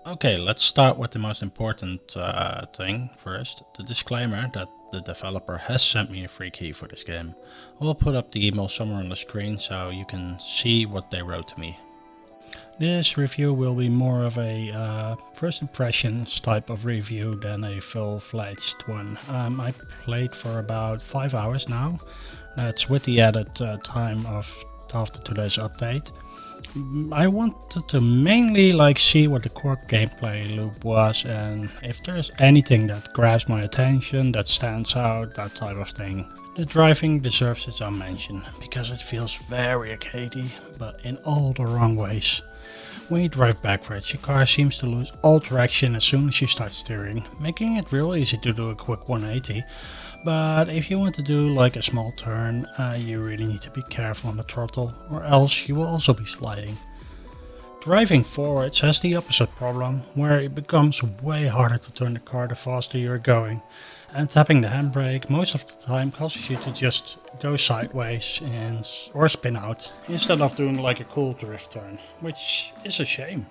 Okay, let's start with the most important thing first. The disclaimer that the developer has sent me a free key for this game. I will put up the email somewhere on the screen so you can see what they wrote to me. This review will be more of a first impressions type of review than a full-fledged one. I played for about 5 hours now. That's with the added time of after today's update. I wanted to mainly see what the core gameplay loop was and if there's anything that grabs my attention, that stands out, that type of thing. The driving deserves its own mention because it feels very arcadey, but in all the wrong ways. When you drive backwards, your car seems to lose all traction as soon as you start steering, making it real easy to do a quick 180. But if you want to do a small turn, you really need to be careful on the throttle, or else you will also be sliding. Driving forwards has the opposite problem, where it becomes way harder to turn the car the faster you're going, and tapping the handbrake most of the time causes you to just go sideways or spin out, instead of doing a cool drift turn, which is a shame.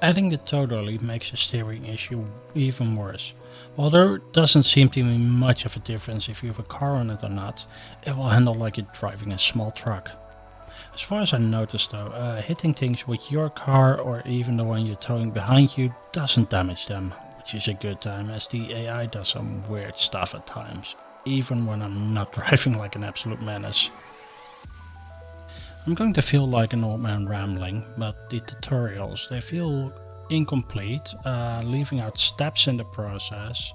Adding the toe dolly makes the steering issue even worse. While there doesn't seem to be much of a difference if you have a car on it or not, it will handle like you're driving a small truck. As far as I noticed though, hitting things with your car or even the one you're towing behind you doesn't damage them, which is a good time as the AI does some weird stuff at times, even when I'm not driving like an absolute menace. I'm going to feel like an old man rambling, but the tutorials, they feel incomplete, leaving out steps in the process.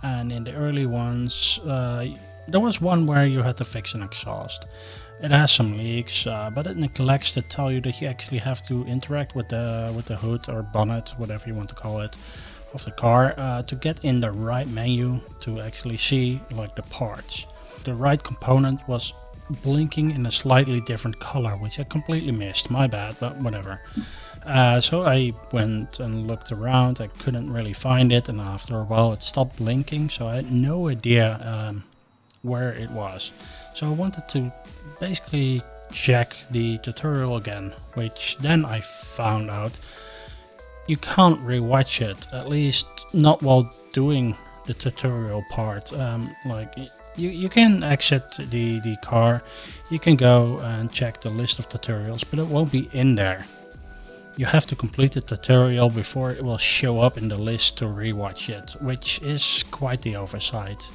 And in the early ones, there was one where you had to fix an exhaust. It has some leaks, but it neglects to tell you that you actually have to interact with the hood or bonnet, whatever you want to call it, of the car to get in the right menu to actually see the parts. The right component was blinking in a slightly different color, which I completely missed. My bad, but whatever. So I went and looked around. I couldn't really find it, and after a while it stopped blinking, so I had no idea where it was. So I wanted to basically check the tutorial again, which then I found out you can't rewatch it, at least not while doing the tutorial part. You can exit the car, you can go and check the list of tutorials, but it won't be in there. You have to complete the tutorial before it will show up in the list to rewatch it, which is quite the oversight.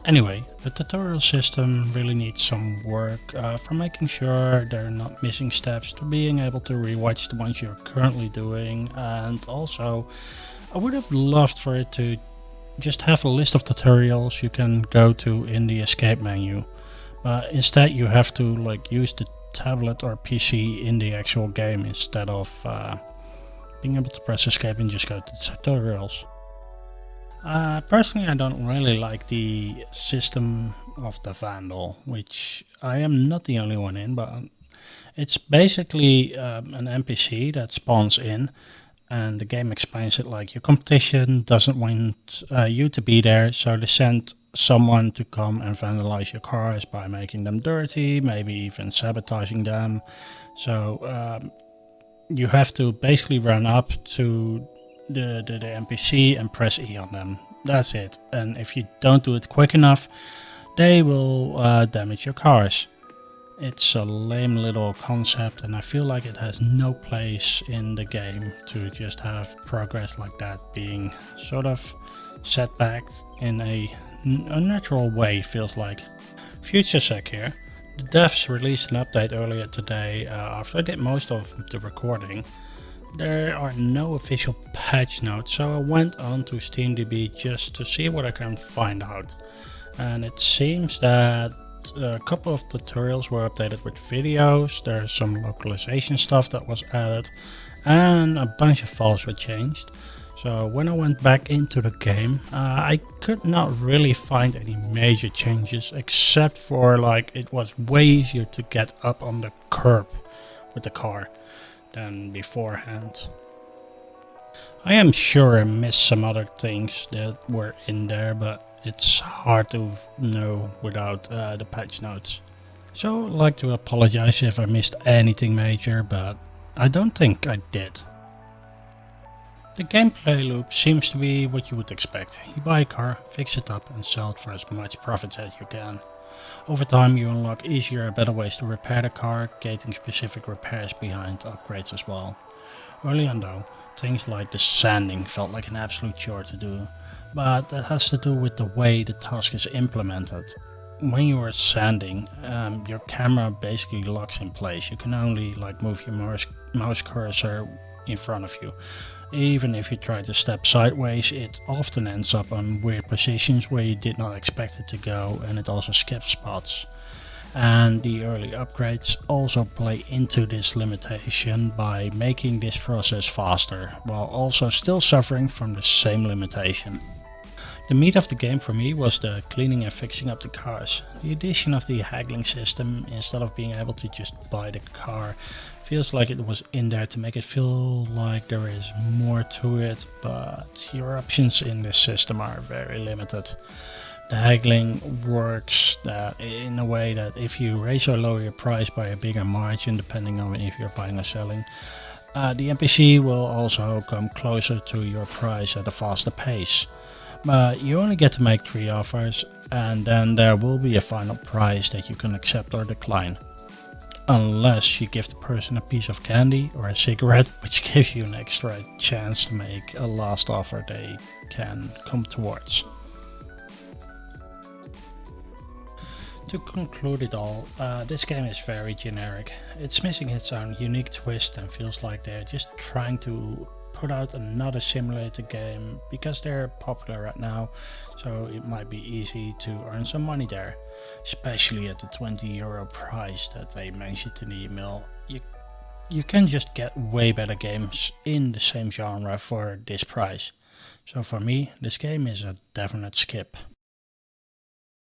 Anyway, the tutorial system really needs some work, from making sure there are not missing steps to being able to rewatch the ones you're currently doing, and also I would have loved for it to just have a list of tutorials you can go to in the escape menu, but instead you have to use the tablet or PC in the actual game instead of being able to press escape and just go to the tutorials. Personally, I don't really like the system of the Vandal, which I am not the only one in, but it's basically an NPC that spawns in, and the game explains it like your competition doesn't want you to be there, so they send someone to come and vandalize your cars by making them dirty, maybe even sabotaging them. So you have to basically run up to the NPC and press E on them. That's it. And if you don't do it quick enough, they will damage your cars. It's a lame little concept, and I feel like it has no place in the game to just have progress like that being sort of set back in a unnatural way, feels like. Future Sec here. The devs released an update earlier today after I did most of the recording. There are no official patch notes, so I went on to SteamDB just to see what I can find out. And it seems that a couple of tutorials were updated with videos, there's some localization stuff that was added, and a bunch of files were changed. So when I went back into the game, I could not really find any major changes, except for it was way easier to get up on the curb with the car than beforehand. I am sure I missed some other things that were in there, but it's hard to know without the patch notes. So I'd like to apologize if I missed anything major, but I don't think I did. The gameplay loop seems to be what you would expect. You buy a car, fix it up and sell it for as much profit as you can. Over time you unlock easier and better ways to repair the car, gating specific repairs behind upgrades as well. Early on though, things like the sanding felt like an absolute chore to do, but that has to do with the way the task is implemented. When you are sanding, your camera basically locks in place. You can only move your mouse cursor in front of you. Even if you try to step sideways, it often ends up on weird positions where you did not expect it to go, and it also skips spots. And the early upgrades also play into this limitation by making this process faster, while also still suffering from the same limitation. The meat of the game for me was the cleaning and fixing up the cars. The addition of the haggling system, instead of being able to just buy the car, feels like it was in there to make it feel like there is more to it, but your options in this system are very limited. The haggling works in a way that if you raise or lower your price by a bigger margin, depending on if you're buying or selling, the NPC will also come closer to your price at a faster pace. But you only get to make 3 offers, and then there will be a final price that you can accept or decline. Unless you give the person a piece of candy or a cigarette, which gives you an extra chance to make a last offer they can come towards. To conclude it all, this game is very generic. It's missing its own unique twist and feels like they're just trying to put out another simulator game because they're popular right now, so it might be easy to earn some money there, especially at the €20 price that they mentioned in the email. You can just get way better games in the same genre for this price. So for me, this game is a definite skip.